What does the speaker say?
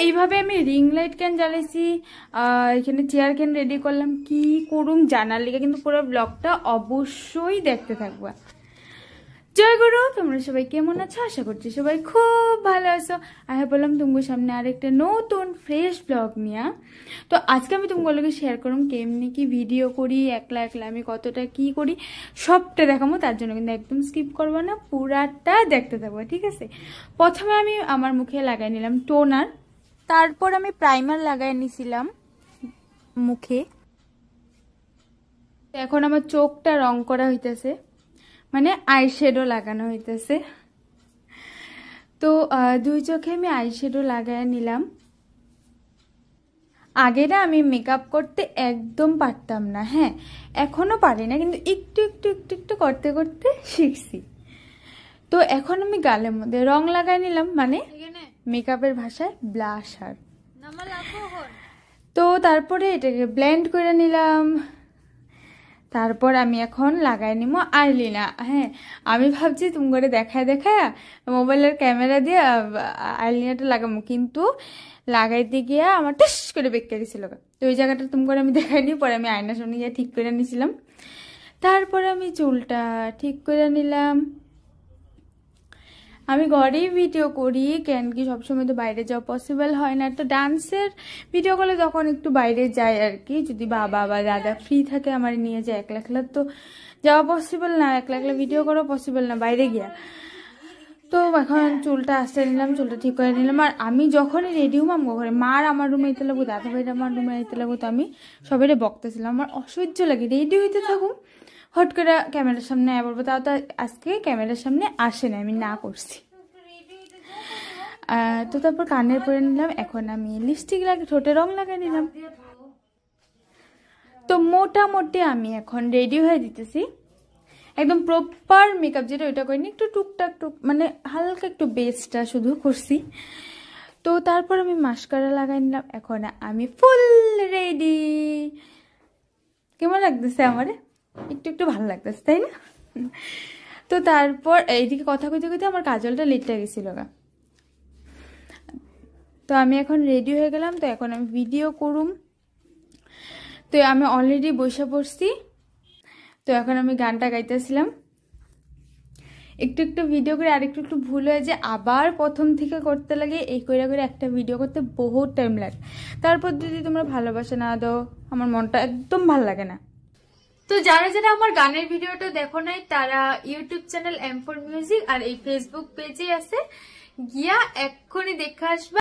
এইভাবে আমি ring light can জ্বালাইছি, এখানে চেয়ার ক্যান রেডি করলাম, কি করুম জানার লিগে, কিন্তু পুরো ব্লগটা অবশ্যই দেখতে থাকবা। জয় গুরু, তোমরা সবাই কেমন আছো? আশা করছি সবাই খুব ভালো আছো। আমি বললাম তোমার সামনে আরেকটা নতুন ফ্রেশ ব্লগ নিয়ে। তো আজকে আমি তোমাগুলোকে শেয়ার করুম কেমনি কি ভিডিও করি, একলা একলা আমি কতটা কি করি সবটা দেখাবো। তার জন্য কিন্তু একদম স্কিপ করবো না, পুরাটা দেখতে থাকবো, ঠিক আছে? প্রথমে আমি আমার মুখে লাগাই নিলাম টোনার, তারপর আমি প্রাইমার লাগাই নিছিলাম মুখে। এখন আমার চোখটা রং করা হইতেছে, মানে আইশ্যাডো লাগানো হইতেছে। তো দুই চোখে আমি আইশ্যাডো লাগাই নিলাম। আগে না আমি মেকআপ করতে একদম পারতাম না, হ্যাঁ এখনো পারি না, কিন্তু একটু একটু একটু একটু করতে করতে শিখছি। তো এখন আমি গালের মধ্যে রং লাগাই নিলাম, মানে মেকআপের ভাষায় ব্লাশার। তো তারপরে এটাকে ব্লেন্ড করে নিলাম। তারপর আমি এখন লাগাই নিব আইলিনা। হ্যাঁ আমি ভাবছি তুমি করে দেখায় দেখায় মোবাইলের ক্যামেরা দিয়ে আইলিনাটা লাগাবো, কিন্তু লাগাইতে গিয়া আমার টাস করে বেঁকে গেছিল। তো ওই জায়গাটা তুমি করে আমি দেখাইনি, পরে আমি আয়নার সামনে গিয়ে ঠিক করে নিয়েছিলাম। তারপরে আমি চুলটা ঠিক করে নিলাম। আমি ঘরেই ভিডিও করি, কেন কি সবসময় তো বাইরে যাওয়া পসিবল হয় না। তো ডান্সের ভিডিও করলে তখন একটু বাইরে যাই আর কি, যদি বাবা বা দাদা ফ্রি থাকে আমার নিয়ে যায়। একলা একলা তো যাওয়া পসিবল না, একলা একলা ভিডিও করা পসিবল না বাইরে গিয়া। তো এখন চুলটা আসতে নিলাম, চুলটা ঠিক করে নিলাম। আর আমি যখনই রেডি হলাম ঘরে, মার আমার রুমে আইতে লাগবো, দাদা ভাইরা আমার রুমে আইতে লাগবো, তো আমি সবাই বকতেছিলাম। আমার অসহ্য লাগে রেডি হইতে থাকুম, হট করে ক্যামেরার সামনে বলবো। তাও তো আজকে ক্যামেরার সামনে আসে না, আমি না করছি। তো তারপর কানের পরে নিলাম। এখন আমি লিপস্টিক লাগে, ঠোঁটে রং লাগাই নিলাম। তো মোটামুটি আমি এখন রেডি হয়ে দিতেছি, একদম প্রপার মেকআপ যেটা ওইটা করিনি, একটু টুকটাক মানে হালকা একটু বেসটা শুধু করছি। তো তারপর আমি মাস্কারা লাগাই নিলাম। এখন আমি ফুল রেডি। কেমন লাগতেছে আমার? একটু একটু ভালো লাগতেছে, তাই না? তো তারপর এইদিকে কথা কইতে কইতে আমার কাজলটা লেটে গেছিল গা। তো আমি এখন রেডি হয়ে গেলাম। তো এখন আমি ভিডিও করুম। তো আমি অলরেডি বসে পড়ছি। তো এখন আমি গানটা গাইতেছিলাম, একটু একটু ভিডিও করে আরেকটু একটু ভুল হয়ে যায়, আবার প্রথম থেকে করতে লাগে। এই করে করে একটা ভিডিও করতে বহুত টাইম লাগে। তারপর যদি তোমরা ভালোবাসা না দাও, আমার মনটা একদম ভালো লাগে না। তো যারা যারা আমার গানের ভিডিওটা দেখো নাই, তারা ইউটিউব চ্যানেল M4 মিউজিক আর এই ফেসবুক পেজে আছে, গিয়া এক্ষুনি দেখে আসবে।